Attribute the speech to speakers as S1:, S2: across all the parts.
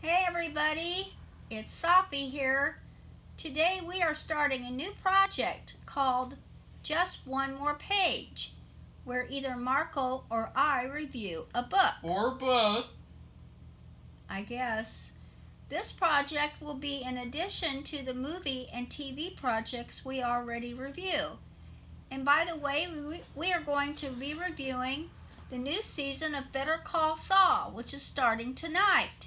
S1: Hey everybody, it's Safi here. Today we are starting a new project called Just One More Page, where either Marco or I review a book.
S2: Or both.
S1: I guess. This project will be in addition to the movie and TV projects we already review. And by the way, we are going to be reviewing the new season of Better Call Saul, which is starting tonight.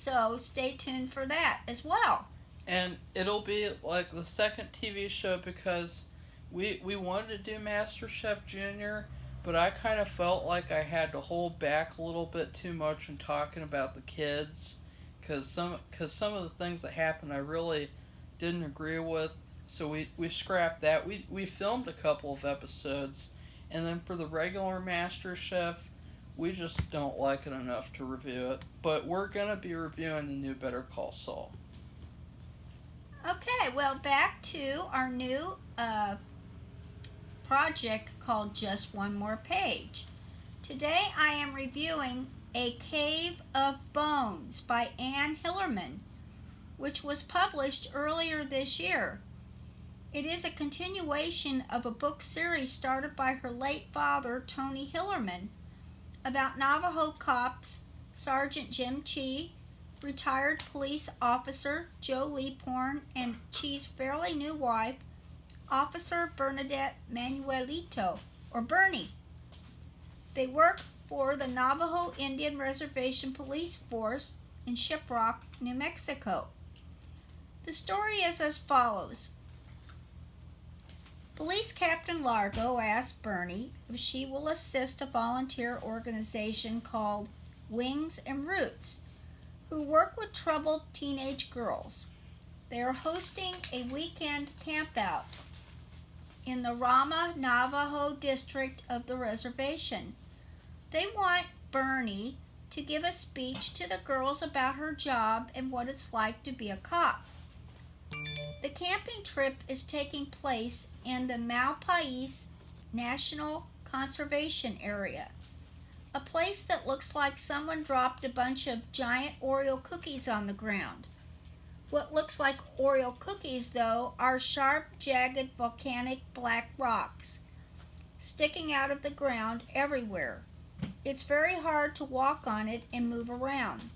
S1: So stay tuned for that as well.
S2: And it'll be like the second TV show because we wanted to do MasterChef Junior, but I kind of felt like I had to hold back a little bit too much in talking about the kids because some of the things that happened I really didn't agree with. So we scrapped that. We filmed a couple of episodes, and then for the regular MasterChef, we just don't like it enough to review it. But we're gonna be reviewing the new Better Call Saul.
S1: Okay, well, back to our new project called Just One More Page. Today I am reviewing A Cave of Bones by Anne Hillerman, which was published earlier this year. It is a continuation of a book series started by her late father, Tony Hillerman, about Navajo cops Sergeant Jim Chee, retired police officer Joe Leaphorn, and Chee's fairly new wife, Officer Bernadette Manuelito, or Bernie. They work for the Navajo Indian Reservation Police Force in Shiprock, New Mexico. The story is as follows. Police Captain Largo asks Bernie if she will assist a volunteer organization called Wings and Roots, who work with troubled teenage girls. They are hosting a weekend campout in the Rama Navajo district of the reservation. They want Bernie to give a speech to the girls about her job and what it's like to be a cop. The camping trip is taking place in the Malpais National Conservation Area, a place that looks like someone dropped a bunch of giant Oreo cookies on the ground. What looks like Oreo cookies, though, are sharp, jagged, volcanic black rocks sticking out of the ground everywhere. It's very hard to walk on it and move around,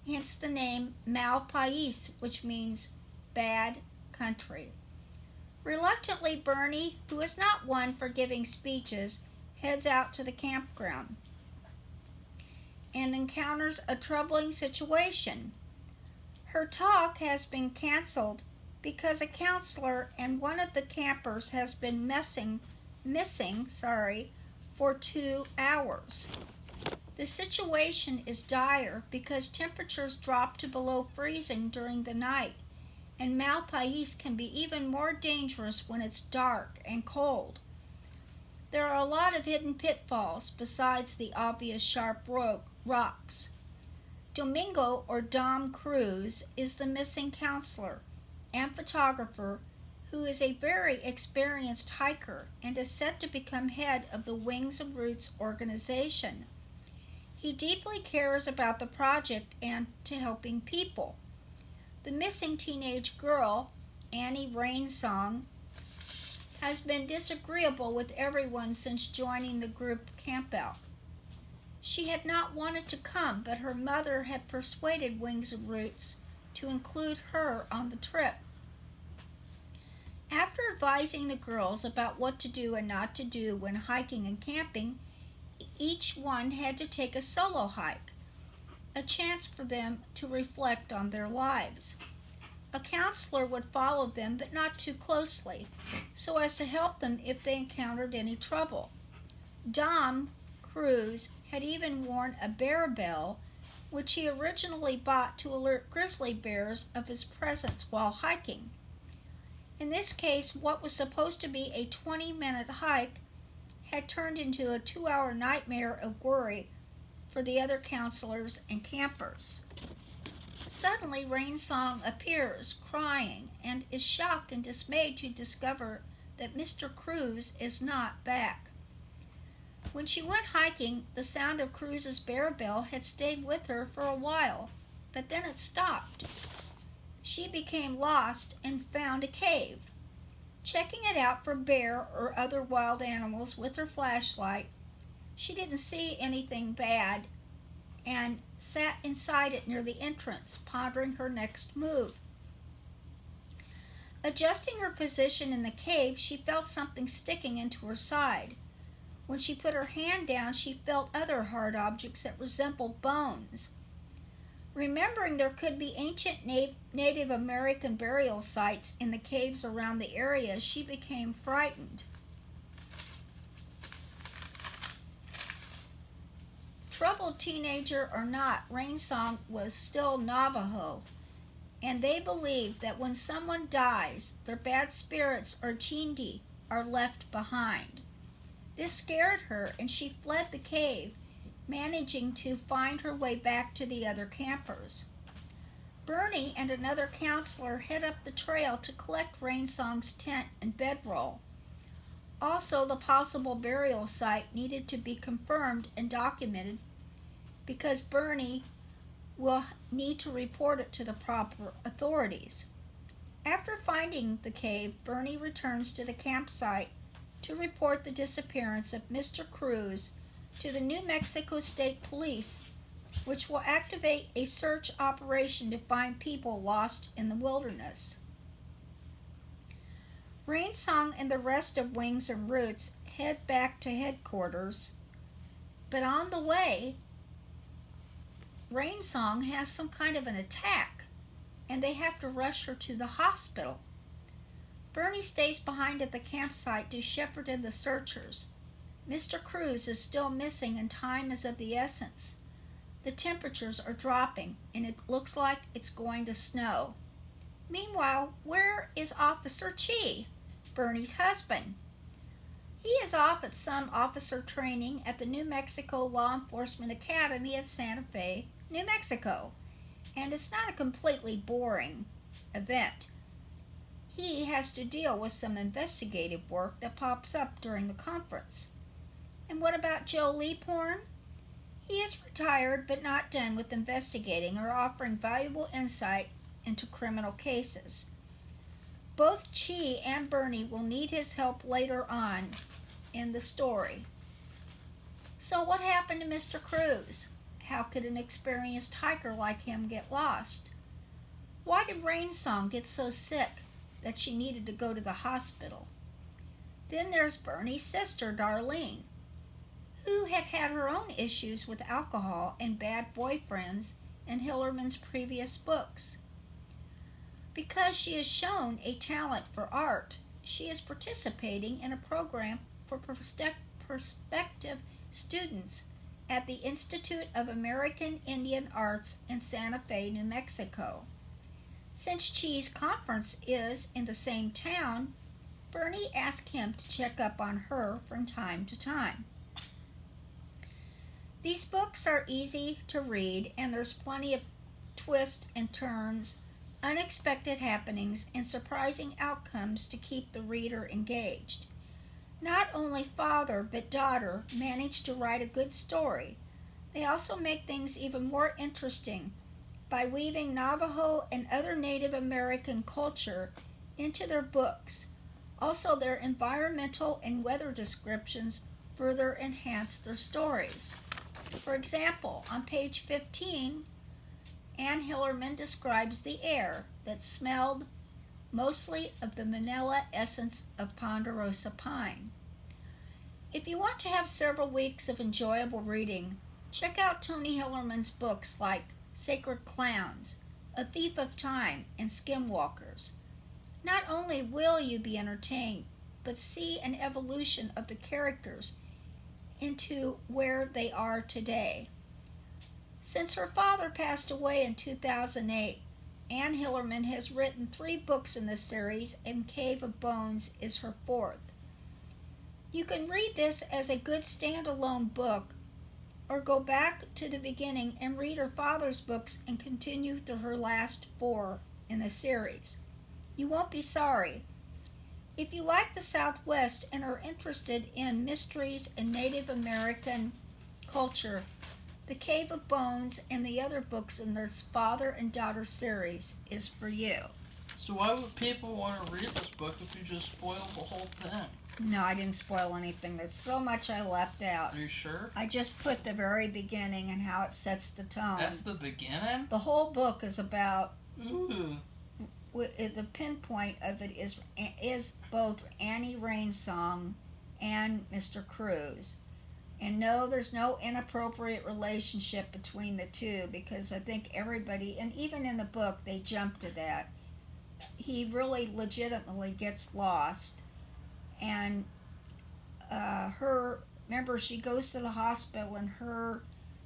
S1: hence the name Malpais, which means bad country. Reluctantly, Bernie, who is not one for giving speeches, heads out to the campground and encounters a troubling situation. Her talk has been canceled because a counselor and one of the campers has been missing for 2 hours. The situation is dire because temperatures drop to below freezing during the night, and Malpais can be even more dangerous when it's dark and cold. There are a lot of hidden pitfalls besides the obvious sharp rocks. Domingo, or Dom Cruz, is the missing counselor and photographer who is a very experienced hiker and is set to become head of the Wings and Roots organization. He deeply cares about the project and to helping people. The missing teenage girl, Annie Rainsong, has been disagreeable with everyone since joining the group campout. She had not wanted to come, but her mother had persuaded Wings and Roots to include her on the trip. After advising the girls about what to do and not to do when hiking and camping, each one had to take a solo hike, a chance for them to reflect on their lives. A counselor would follow them, but not too closely, so as to help them if they encountered any trouble. Dom Cruz had even worn a bear bell, which he originally bought to alert grizzly bears of his presence while hiking. In this case, what was supposed to be a 20-minute hike had turned into a 2-hour nightmare of worry for the other counselors and campers. Suddenly, Rainsong appears, crying, and is shocked and dismayed to discover that Mr. Cruz is not back. When she went hiking, the sound of Cruz's bear bell had stayed with her for a while, but then it stopped. She became lost and found a cave. Checking it out for bear or other wild animals with her flashlight, she didn't see anything bad and sat inside it near the entrance, pondering her next move. Adjusting her position in the cave, she felt something sticking into her side. When she put her hand down, she felt other hard objects that resembled bones. Remembering there could be ancient Native American burial sites in the caves around the area, she became frightened. Troubled teenager or not, Rainsong was still Navajo, and they believed that when someone dies, their bad spirits or chindi are left behind. This scared her, and she fled the cave, managing to find her way back to the other campers. Bernie and another counselor head up the trail to collect Rainsong's tent and bedroll. Also, the possible burial site needed to be confirmed and documented because Bernie will need to report it to the proper authorities. After finding the cave, Bernie returns to the campsite to report the disappearance of Mr. Cruz to the New Mexico State Police, which will activate a search operation to find people lost in the wilderness. Rainsong and the rest of Wings and Roots head back to headquarters, but on the way, Rainsong has some kind of an attack, and they have to rush her to the hospital. Bernie stays behind at the campsite to shepherd in the searchers. Mr. Cruz is still missing and time is of the essence. The temperatures are dropping and it looks like it's going to snow. Meanwhile, where is Officer Chi, Bernie's husband? He is off at some officer training at the New Mexico Law Enforcement Academy at Santa Fe, New Mexico, and it's not a completely boring event. He has to deal with some investigative work that pops up during the conference. And what about Joe Leaphorn? He is retired but not done with investigating or offering valuable insight into criminal cases. Both Chi and Bernie will need his help later on in the story. So what happened to Mr. Cruz? How could an experienced hiker like him get lost? Why did Rainsong get so sick that she needed to go to the hospital? Then there's Bernie's sister, Darlene, who had had her own issues with alcohol and bad boyfriends in Hillerman's previous books. Because she has shown a talent for art, she is participating in a program for prospective students at the Institute of American Indian Arts in Santa Fe, New Mexico. Since Chi's conference is in the same town, Bernie asked him to check up on her from time to time. These books are easy to read, and there's plenty of twists and turns, unexpected happenings, and surprising outcomes to keep the reader engaged. Not only father but daughter manage to write a good story. They also make things even more interesting by weaving Navajo and other Native American culture into their books. Also, their environmental and weather descriptions further enhance their stories. For example, on page 15, Ann Hillerman describes the air that smelled mostly of the manila essence of ponderosa pine. If you want to have several weeks of enjoyable reading, check out Tony Hillerman's books like Sacred Clowns, A Thief of Time, and Skinwalkers. Not only will you be entertained, but see an evolution of the characters into where they are today. Since her father passed away in 2008, Ann Hillerman has written 3 books in this series, and Cave of Bones is her 4th. You can read this as a good standalone book, or go back to the beginning and read her father's books and continue through her last 4 in the series. You won't be sorry. If you like the Southwest and are interested in mysteries and Native American culture, The Cave of Bones and the other books in this father and daughter series is for you.
S2: So why would people want to read this book if you just spoiled the whole thing?
S1: No, I didn't spoil anything. There's so much I left out.
S2: Are you sure?
S1: I just put the very beginning and how it sets the tone.
S2: That's the beginning?
S1: The whole book is about.
S2: Ooh.
S1: The pinpoint of it is both Annie Rain's song and Mr. Cruz. And no, there's no inappropriate relationship between the two, because I think everybody, and even in the book, they jump to that. He really legitimately gets lost, and remember, she goes to the hospital, and her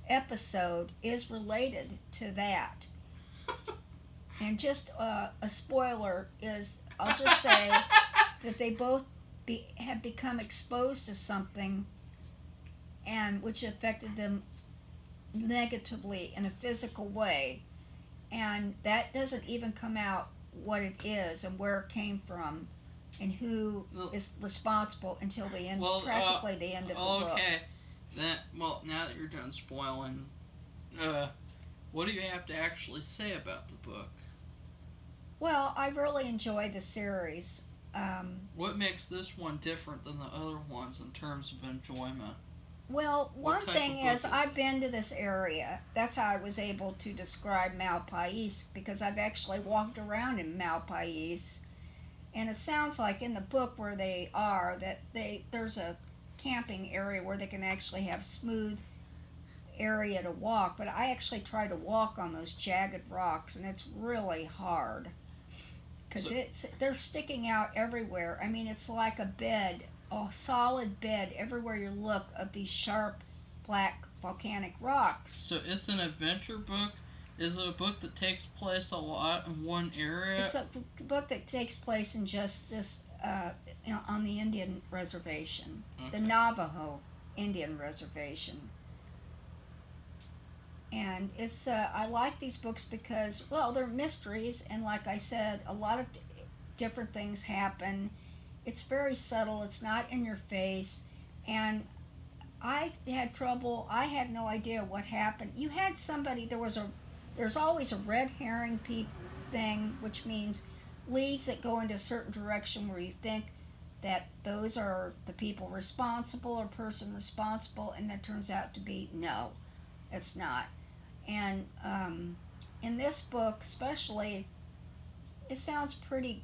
S1: episode is related to that. And just a spoiler is, I'll just say that they both have become exposed to something, and which affected them negatively in a physical way, and that doesn't even come out what it is and where it came from and who is responsible until the end, practically the end of the book.
S2: Okay, now that you're done spoiling, what do you have to actually say about the book?
S1: Well, I really enjoyed the series.
S2: What makes this one different than the other ones in terms of enjoyment?
S1: Well, one thing is I've been to this area. That's how I was able to describe Malpais, because I've actually walked around in Malpais, and it sounds like in the book where they are that there's a camping area where they can actually have smooth area to walk, but I actually try to walk on those jagged rocks, and it's really hard because they're sticking out everywhere. I mean, it's like a bed, a solid bed everywhere you look of these sharp black volcanic rocks.
S2: So it's an adventure book? Is it a book that takes place a lot in one area?
S1: It's a book that takes place in just this, on the Indian reservation, the Navajo Indian reservation. And it's I like these books because, well, they're mysteries, and like I said, a lot of different things happen. It's very subtle. It's not in your face. And I had trouble. I had no idea what happened. You had somebody. There's always a red herring thing, which means leads that go into a certain direction where you think that those are the people responsible or person responsible, and that turns out to be no, it's not. And in this book, especially, it sounds pretty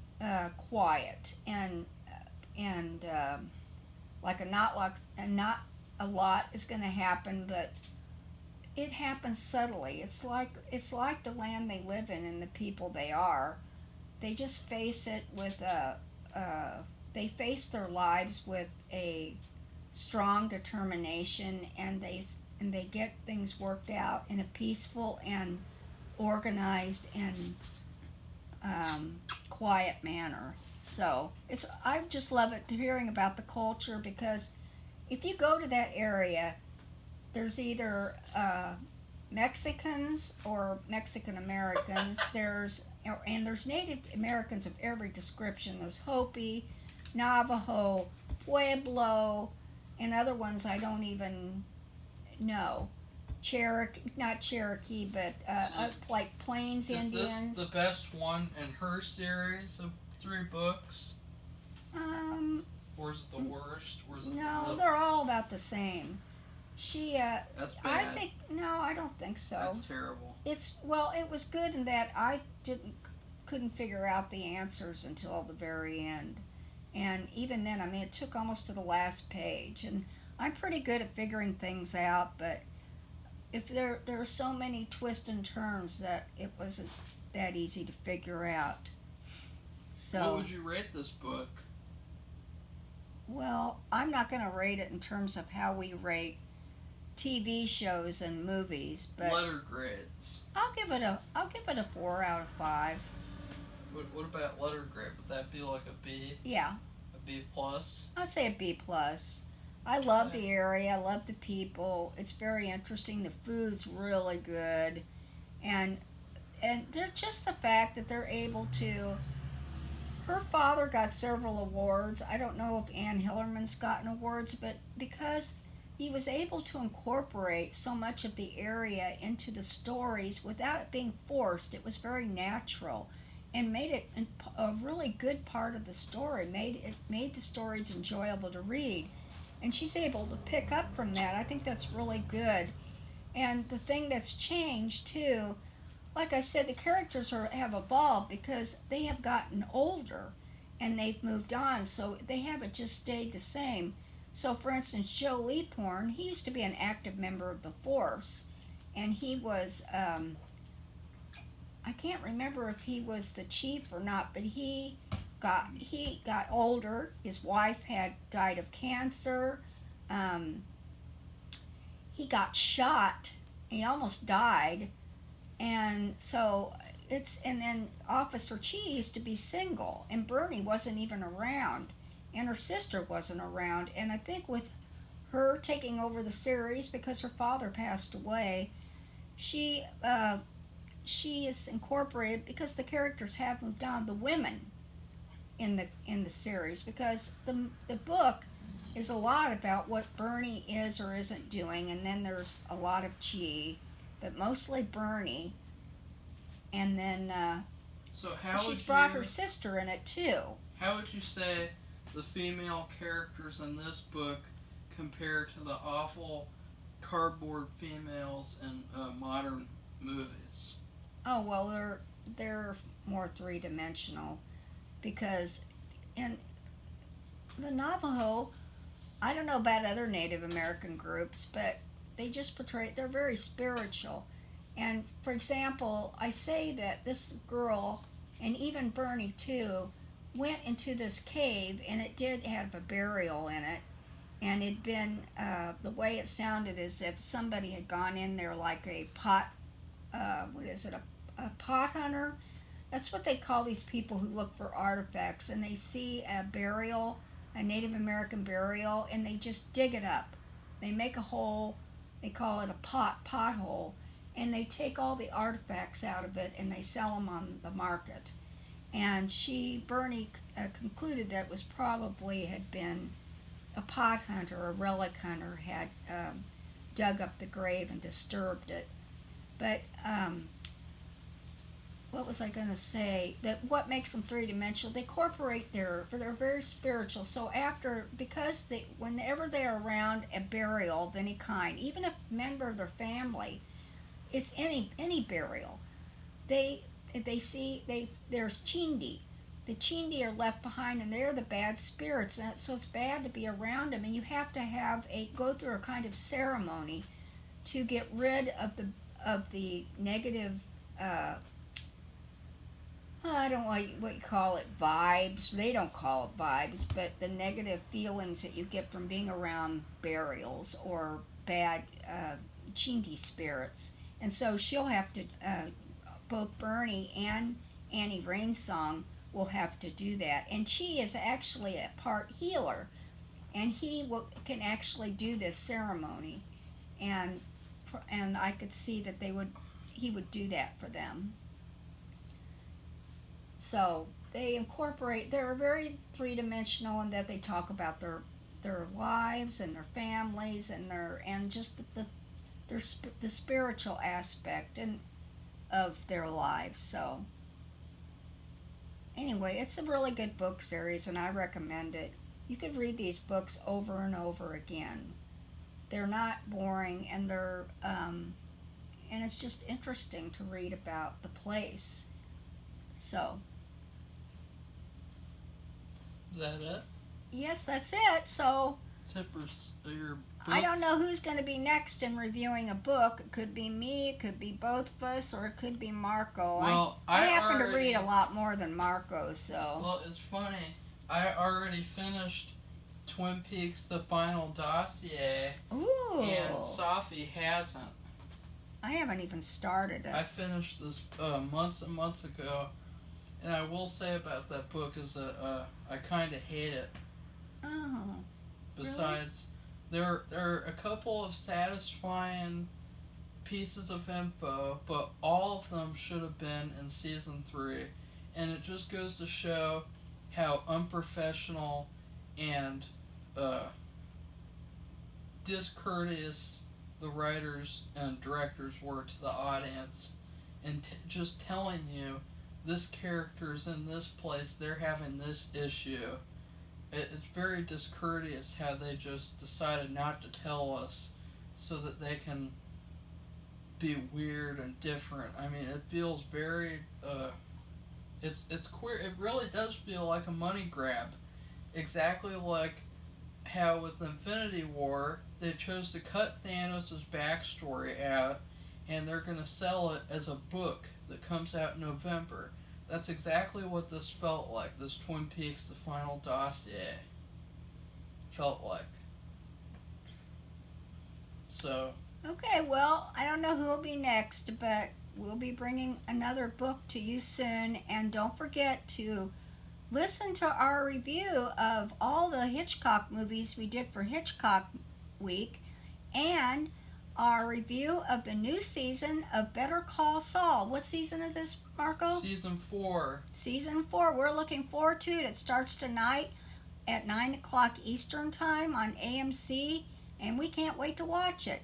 S1: quiet and like not a lot is going to happen, but it happens subtly. It's like the land they live in and the people they are. They just face it with they face their lives with a strong determination, and they get things worked out in a peaceful and organized and quiet manner. So I just love it hearing about the culture, because if you go to that area, there's either Mexicans or Mexican Americans. There's Native Americans of every description. There's Hopi, Navajo, Pueblo, and other ones I don't even know. Not Cherokee, but like Plains Indians.
S2: Is this the best one in her series of 3 books? Or is it the worst? Or is it
S1: no, they're all about the same.
S2: That's bad.
S1: I don't think so.
S2: That's terrible.
S1: It was good in that I couldn't figure out the answers until the very end. And even then, I mean, it took almost to the last page. And I'm pretty good at figuring things out, but if there are so many twists and turns that it wasn't that easy to figure out. So,
S2: what would you rate this book?
S1: Well, I'm not going to rate it in terms of how we rate TV shows and movies, but
S2: letter grades.
S1: I'll give it a 4 out of 5.
S2: What about letter grade? Would that be like a B?
S1: Yeah.
S2: A B plus?
S1: I'd say a B plus. I love the area. I love the people. It's very interesting. The food's really good, and there's just the fact that they're able to. Her father got several awards. I don't know if Ann Hillerman's gotten awards, but because he was able to incorporate so much of the area into the stories without it being forced. It was very natural and made it a really good part of the story. Made the stories enjoyable to read. And she's able to pick up from that. I think that's really good. And the thing that's changed too, like I said, the characters have evolved because they have gotten older and they've moved on, so they haven't just stayed the same. So, for instance, Joe Leaphorn, he used to be an active member of the force, and he was, I can't remember if he was the chief or not, but he got older. His wife had died of cancer. Um, he got shot. He almost died, and so and then Officer Chi used to be single, and Bernie wasn't even around, and her sister wasn't around. And I think with her taking over the series because her father passed away, she she is incorporated because the characters have moved on. The women in the series, because the book is a lot about what Bernie is or isn't doing, and then there's a lot of Chi, but mostly Bernie. And then
S2: So how
S1: she's
S2: would
S1: brought
S2: you
S1: her sister in it too.
S2: how would you say the female characters in this book compare to the awful cardboard females in modern movies?
S1: Oh well, they're more three-dimensional because in the Navajo, I don't know about other Native American groups, but they just portray, they're very spiritual. And for example, I say that this girl, and even Bernie too, went into this cave, and it did have a burial in it. And it'd been, the way it sounded as if somebody had gone in there like a pot, what is it, a pot hunter? That's what they call these people who look for artifacts, and they see a burial, a Native American burial, and they just dig it up. They make a hole, they call it a pothole, and they take all the artifacts out of it and they sell them on the market. And Bernie, concluded that it was probably had been a pot hunter, a relic hunter, had dug up the grave and disturbed it. But what was I going to say? That what makes them three-dimensional? They incorporate they're very spiritual. So because whenever they're around a burial of any kind, even if a member of their family, it's any burial, there's Chindi. The Chindi are left behind, and they're the bad spirits. And so it's bad to be around them, and you have to go through a kind of ceremony to get rid of the negative. I don't know what you call it, vibes. They don't call it vibes, but the negative feelings that you get from being around burials or bad Chindi spirits. And so she'll have to, both Bernie and Annie Rainsong will have to do that. And she is actually a part healer, and can actually do this ceremony. And I could see that he would do that for them. So they're very three-dimensional in that they talk about their lives and their families and just the spiritual aspect of their lives. So anyway, it's a really good book series, and I recommend it. You could read these books over and over again. They're not boring, and and it's just interesting to read about the place. So.
S2: Is that it?
S1: Yes, that's it. So.
S2: Except for your book.
S1: I don't know who's going to be next in reviewing a book. It could be me, it could be both of us, or it could be Marco.
S2: Well,
S1: I happen to read a lot more than Marco, so.
S2: Well, it's funny. I already finished Twin Peaks: The Final Dossier.
S1: Ooh.
S2: And Safi hasn't.
S1: I haven't even started it.
S2: I finished this months and months ago, and I will say about that book is that I kind of hate it.
S1: Oh.
S2: Besides, there are a couple of satisfying pieces of info, but all of them should have been in season 3, and it just goes to show how unprofessional and discourteous the writers and directors were to the audience, and just telling you this character's in this place, they're having this issue. It's very discourteous how they just decided not to tell us so that they can be weird and different. I mean, it feels very it's queer. It really does feel like a money grab, exactly like how with Infinity War they chose to cut Thanos' backstory out, and they're going to sell it as a book that comes out in November. That's exactly what this felt like. This Twin Peaks: The Final Dossier felt like. So.
S1: Okay, well, I don't know who will be next, but we'll be bringing another book to you soon. And don't forget to listen to our review of all the Hitchcock movies we did for Hitchcock Week, and our review of the new season of Better Call Saul. What season is this, Marco?
S2: Season 4.
S1: Season 4. We're looking forward to it. It starts tonight at 9 o'clock Eastern Time on AMC, and we can't wait to watch it.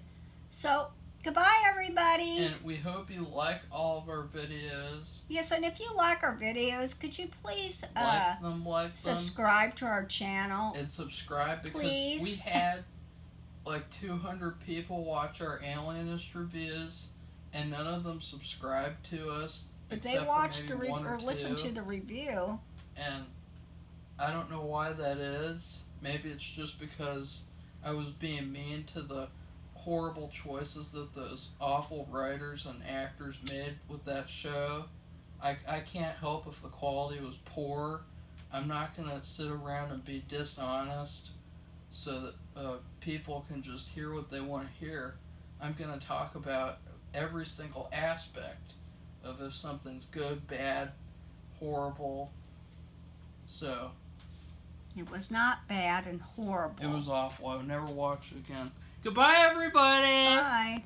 S1: So, goodbye, everybody.
S2: And we hope you like all of our videos.
S1: Yes, and if you like our videos, could you please
S2: like
S1: subscribe to our channel?
S2: And subscribe, because
S1: please.
S2: We had like 200 people watch our Alienist reviews, and none of them subscribed to us.
S1: But they watched or listened to the review.
S2: And I don't know why that is. Maybe it's just because I was being mean to the horrible choices that those awful writers and actors made with that show. I can't help if the quality was poor. I'm not going to sit around and be dishonest so that people can just hear what they want to hear. I'm going to talk about every single aspect of if something's good, bad, horrible. So.
S1: It was not bad and horrible.
S2: It was awful. I would never watch it again. Goodbye, everybody!
S1: Bye.